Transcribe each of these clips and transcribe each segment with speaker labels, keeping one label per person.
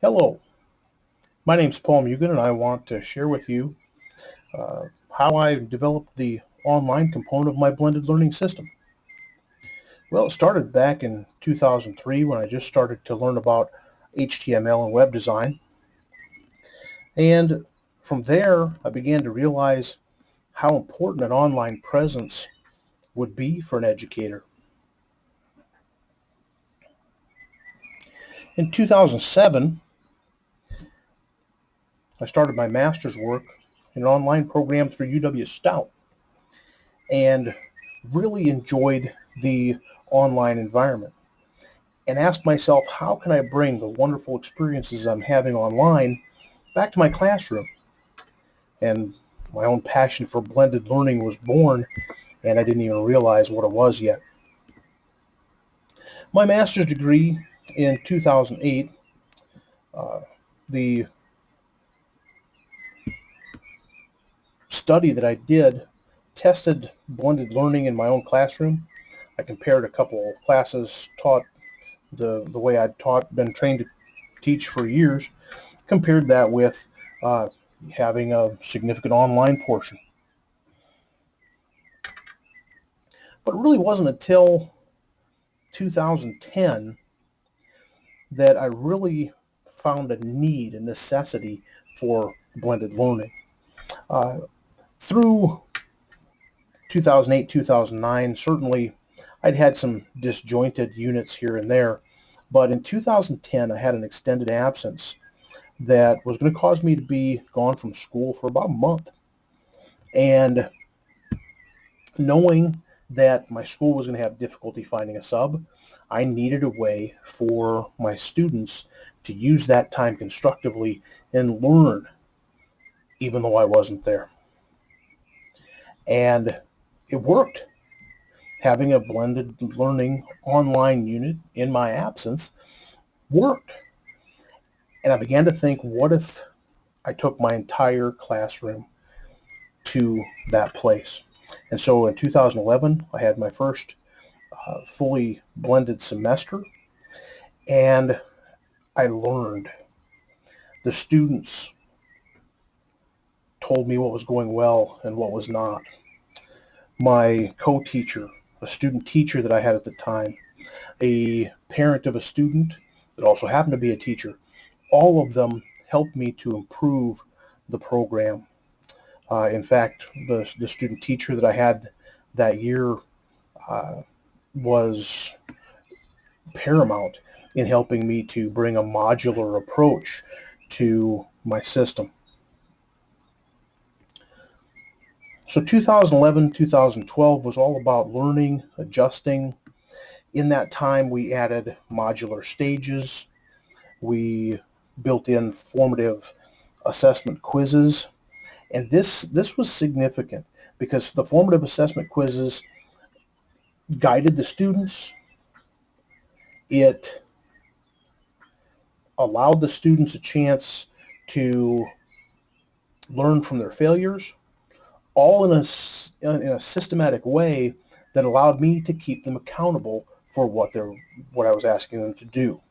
Speaker 1: Hello, my name's Paul Mugan, and I want to share with you uh, how I developed the online component of my blended learning system. Well, it started back in 2003 when I just started to learn about HTML and web design. And from there, I began to realize how important an online presence would be for an educator. In 2007, I started my master's work in an online program through UW Stout and really enjoyed the online environment and asked myself, how can I bring the wonderful experiences I'm having online back to my classroom? And my own passion for blended learning was born, and I didn't even realize what it was yet. My master's degree in 2008, the study that I did tested blended learning in my own classroom. I compared a couple of classes taught the way I'd been trained to teach for years, compared that with uh, having a significant online portion. But it really wasn't until 2010 that I really found a need, a necessity for blended learning. Uh, Through 2008, 2009, certainly I'd had some disjointed units here and there, but in 2010 I had an extended absence that was going to cause me to be gone from school for about a month. And knowing that my school was going to have difficulty finding a sub, I needed a way for my students to use that time constructively and learn even though I wasn't there. And it worked. Having a blended learning online unit in my absence worked. And I began to think, what if I took my entire classroom to that place? And so in 2011, I had my first fully blended semester, and I learned. The students told me what was going well and what was not. My co-teacher, a student teacher that I had at the time, a parent of a student that also happened to be a teacher, all of them helped me to improve the program. In fact, the student teacher that I had that year was paramount in helping me to bring a modular approach to my system. So 2011, 2012 was all about learning, adjusting. In that time, we added modular stages. We built in formative assessment quizzes. And this was significant because the formative assessment quizzes guided the students. It allowed the students a chance to learn from their failures, all in a systematic way that allowed me to keep them accountable for what I was asking them to do.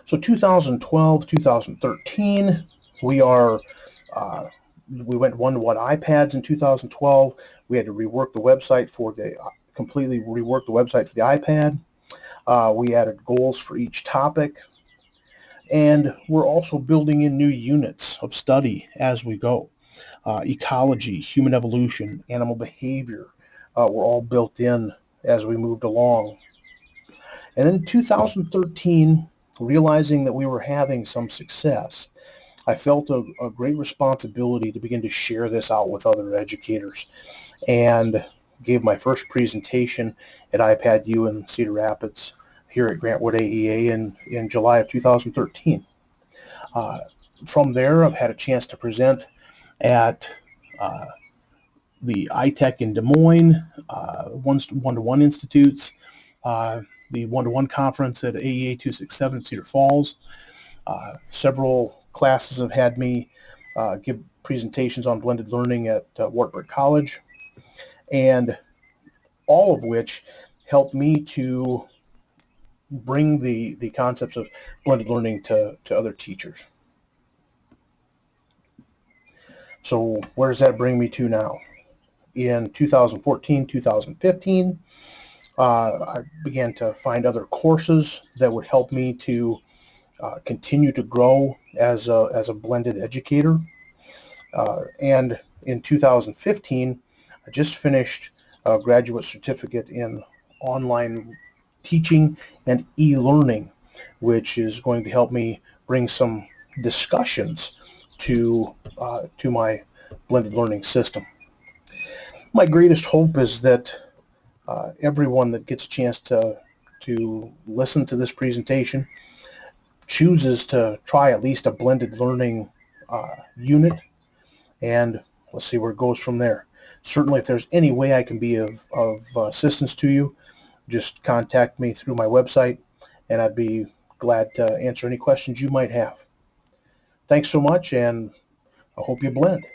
Speaker 1: So 2012, 2013, we are we went one-to-one iPads in 2012. We had to rework the website for the completely rework the website for the iPad. We added goals for each topic. And we're also building in new units of study as we go. Ecology, human evolution, animal behavior were all built in as we moved along. And then in 2013, realizing that we were having some success, I felt a great responsibility to begin to share this out with other educators, and gave my first presentation at iPad U in Cedar Rapids here at Grantwood AEA in July of 2013. From there, I've had a chance to present at the iTech in Des Moines, one-to-one institutes, the one-to-one conference at AEA 267 in Cedar Falls. Several classes have had me give presentations on blended learning at Wartburg College, and all of which helped me to bring the concepts of blended learning to other teachers. So where does that bring me to now? In 2014, 2015, I began to find other courses that would help me to continue to grow as a blended educator. And in 2015, I just finished a graduate certificate in online teaching and e-learning, which is going to help me bring some discussions to my blended learning system. My greatest hope is that everyone that gets a chance to listen to this presentation chooses to try at least a blended learning unit, and let's see where it goes from there. Certainly, if there's any way I can be of assistance to you, just contact me through my website, and I'd be glad to answer any questions you might have. Thanks so much, and I hope you blend.